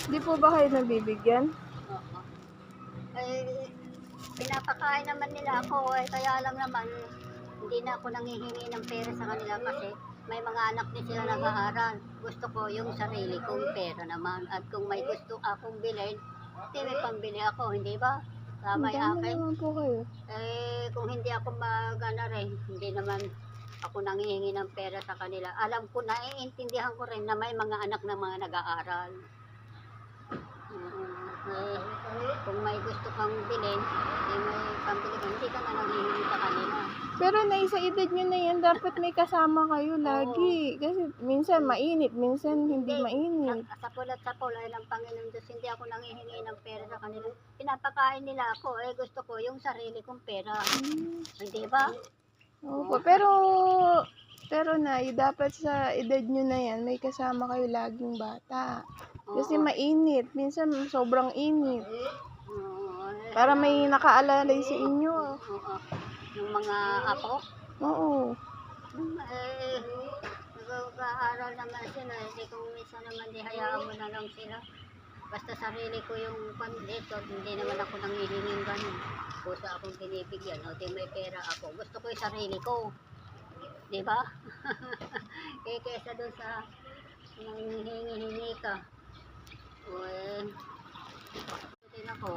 Di po ba kayo nabibigyan? Oo. Eh, pinapakain naman nila ako eh, kaya lang naman, hindi na ako nanghihingi ng pera sa kanila kasi may mga anak din sila nag-aaral. Gusto ko yung sarili kong pera naman. At kung may gusto akong bilhin, hindi may pambili ako, hindi ba? Tama yung Tama akin. naman po kayo. Eh, kung hindi ako magana rin, hindi naman ako nanghihingi ng pera sa kanila. Alam ko, naiintindihan ko rin na may mga anak na mga nag-aaral. Eh, kung may gusto kang bilhin, eh, may pambili ka, hindi ka na nanghihingi sa kanila. Pero sa edad nyo na yan, dapat may kasama kayo lagi. Kasi minsan mainit, minsan hindi mainit. Sa pulat sa kulay ng Panginoon Diyos, hindi ako nanghihingi ng pera sa kanila. Pinapakain nila ako, eh gusto ko yung sarili kong pera. Hindi ba? Opo, pero Nay, dapat sa edad nyo na yan, may kasama kayo laging bata. Kasi Oo. mainit, minsan sobrang init. Oo, Para may nakaalalay sa inyo. oo. Yung mga apo, Oo. eh, nag-aaral naman sila. Hindi kung minsan naman di hayaan mo na lang sila. Basta sarili ko yung pandito, hindi naman ako nangihinging ganun. Kusa akong binibigyan, o di may pera ako. Gusto ko yung sarili ko. Di ba? Eh, kesa doon sa nanghihingi ka. O eh, din ako.